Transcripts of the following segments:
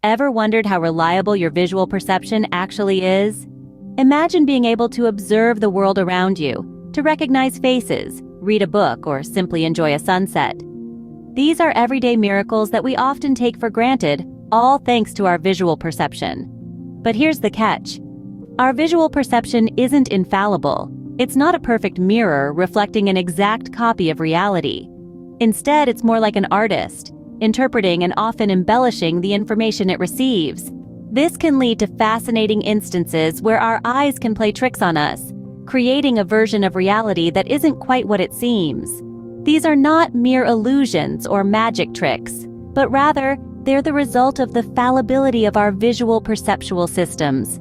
Ever wondered how reliable your visual perception actually is? Imagine being able to observe the world around you, to recognize faces, read a book, or simply enjoy a sunset. These are everyday miracles that we often take for granted, all thanks to our visual perception. But here's the catch. Our visual perception isn't infallible. It's not a perfect mirror reflecting an exact copy of reality. Instead, it's more like an artist, interpreting and often embellishing the information it receives. This can lead to fascinating instances where our eyes can play tricks on us, creating a version of reality that isn't quite what it seems. These are not mere illusions or magic tricks, but rather, they're the result of the fallibility of our visual perceptual systems.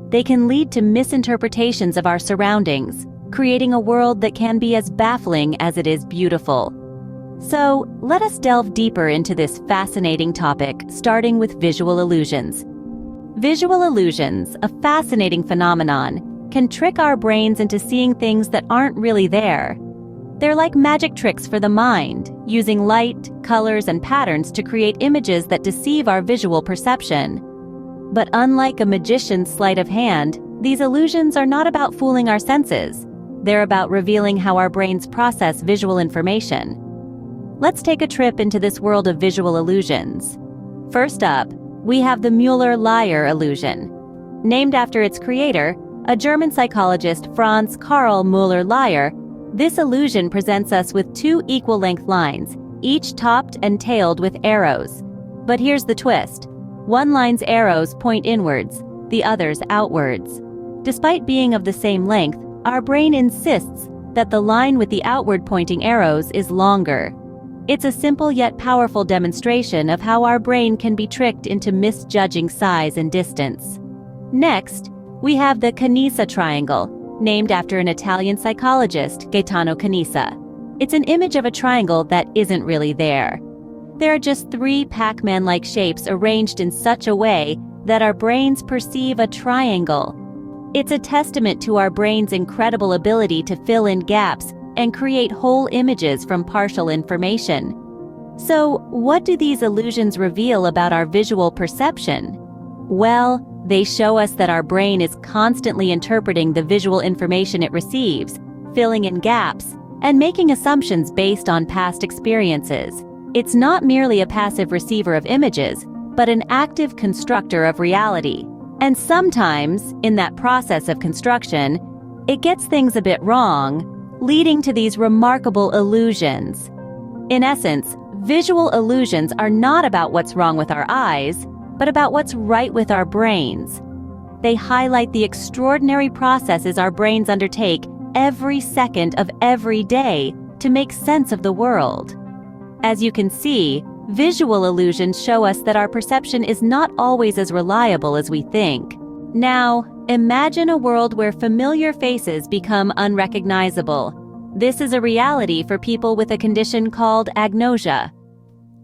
They can lead to misinterpretations of our surroundings, creating a world that can be as baffling as it is beautiful. So, let us delve deeper into this fascinating topic, starting with visual illusions. Visual illusions, a fascinating phenomenon, can trick our brains into seeing things that aren't really there. They're like magic tricks for the mind, using light, colors, and patterns to create images that deceive our visual perception. But unlike a magician's sleight of hand, these illusions are not about fooling our senses. They're about revealing how our brains process visual information. Let's take a trip into this world of visual illusions. First up, we have the Müller-Lyer illusion. Named after its creator, a German psychologist Franz Karl Müller-Lyer, this illusion presents us with two equal-length lines, each topped and tailed with arrows. But here's the twist. One line's arrows point inwards, the other's outwards. Despite being of the same length, our brain insists that the line with the outward-pointing arrows is longer. It's a simple yet powerful demonstration of how our brain can be tricked into misjudging size and distance. Next, we have the Kanizsa Triangle, named after an Italian psychologist, Kanizsa. It's an image of a triangle that isn't really there. There are just three Pac-Man-like shapes arranged in such a way that our brains perceive a triangle. It's a testament to our brain's incredible ability to fill in gaps and create whole images from partial information. So, what do these illusions reveal about our visual perception? Well, they show us that our brain is constantly interpreting the visual information it receives, filling in gaps, and making assumptions based on past experiences. It's not merely a passive receiver of images, but an active constructor of reality. And sometimes, in that process of construction, it gets things a bit wrong, leading to these remarkable illusions. In essence, visual illusions are not about what's wrong with our eyes, but about what's right with our brains. They highlight the extraordinary processes our brains undertake every second of every day to make sense of the world. As you can see, visual illusions show us that our perception is not always as reliable as we think. Now, imagine a world where familiar faces become unrecognizable. This is a reality for people with a condition called agnosia.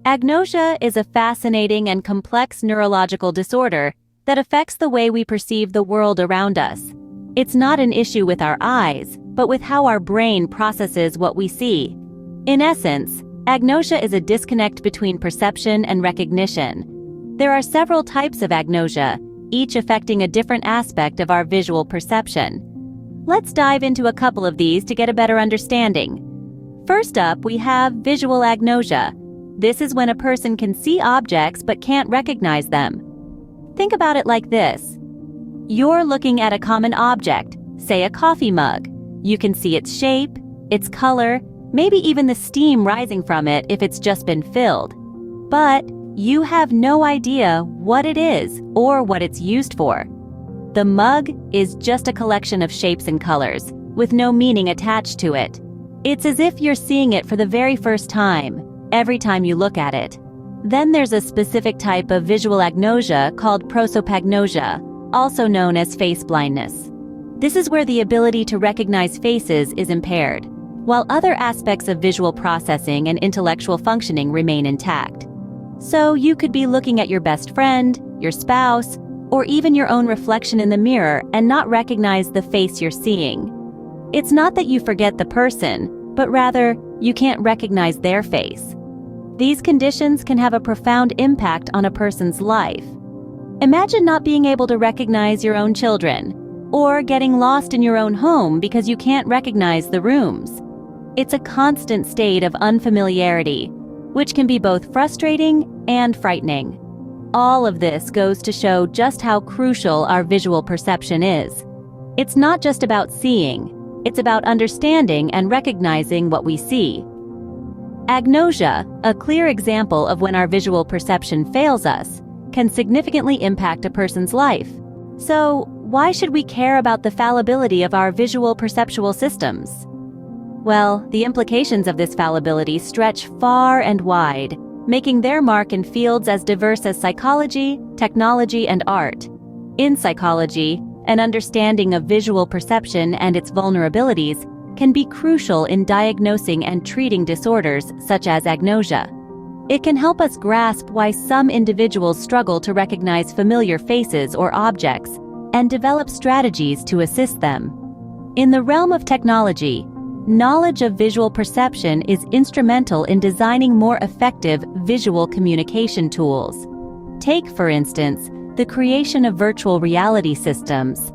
Agnosia is a fascinating and complex neurological disorder that affects the way we perceive the world around us. It's not an issue with our eyes, but with how our brain processes what we see. In essence, agnosia is a disconnect between perception and recognition. There are several types of agnosia, each affecting a different aspect of our visual perception. Let's dive into a couple of these to get a better understanding. First up, we have visual agnosia. This is when a person can see objects but can't recognize them. Think about it like this. You're looking at a common object, say a coffee mug. You can see its shape, its color, maybe even the steam rising from it if it's just been filled. But you have no idea what it is or what it's used for. The mug is just a collection of shapes and colors, with no meaning attached to it. It's as if you're seeing it for the very first time, every time you look at it. Then there's a specific type of visual agnosia called prosopagnosia, also known as face blindness. This is where the ability to recognize faces is impaired, while other aspects of visual processing and intellectual functioning remain intact. So you could be looking at your best friend, your spouse, or even your own reflection in the mirror and not recognize the face you're seeing. It's not that you forget the person, but rather, you can't recognize their face. These conditions can have a profound impact on a person's life. Imagine not being able to recognize your own children, or getting lost in your own home because you can't recognize the rooms. It's a constant state of unfamiliarity, which can be both frustrating and frightening. All of this goes to show just how crucial our visual perception is. It's not just about seeing, it's about understanding and recognizing what we see. Agnosia, a clear example of when our visual perception fails us, can significantly impact a person's life. So, why should we care about the fallibility of our visual perceptual systems? Well, the implications of this fallibility stretch far and wide, making their mark in fields as diverse as psychology, technology, and art. In psychology, an understanding of visual perception and its vulnerabilities can be crucial in diagnosing and treating disorders such as agnosia. It can help us grasp why some individuals struggle to recognize familiar faces or objects and develop strategies to assist them. In the realm of technology, knowledge of visual perception is instrumental in designing more effective visual communication tools. Take, for instance, the creation of virtual reality systems.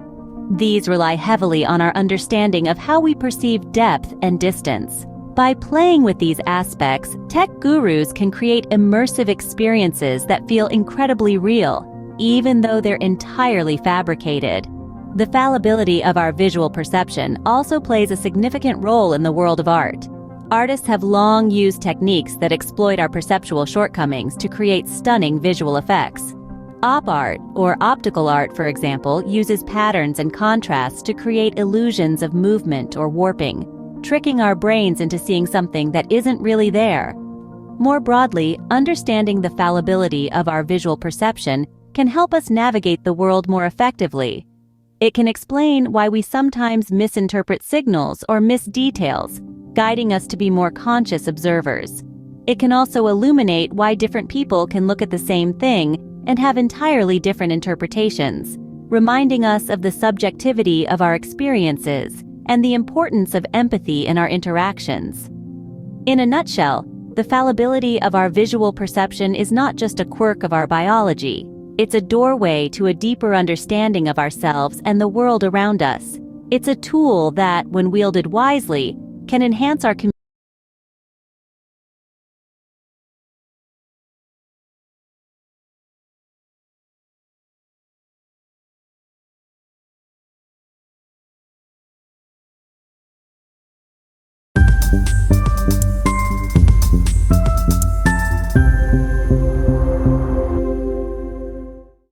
These rely heavily on our understanding of how we perceive depth and distance. By playing with these aspects, tech gurus can create immersive experiences that feel incredibly real, even though they're entirely fabricated. The fallibility of our visual perception also plays a significant role in the world of art. Artists have long used techniques that exploit our perceptual shortcomings to create stunning visual effects. Op art, or optical art, for example, uses patterns and contrasts to create illusions of movement or warping, tricking our brains into seeing something that isn't really there. More broadly, understanding the fallibility of our visual perception can help us navigate the world more effectively. It can explain why we sometimes misinterpret signals or miss details, guiding us to be more conscious observers. It can also illuminate why different people can look at the same thing and have entirely different interpretations, reminding us of the subjectivity of our experiences and the importance of empathy in our interactions. In a nutshell, the fallibility of our visual perception is not just a quirk of our biology. It's a doorway to a deeper understanding of ourselves and the world around us. It's a tool that, when wielded wisely, can enhance our community.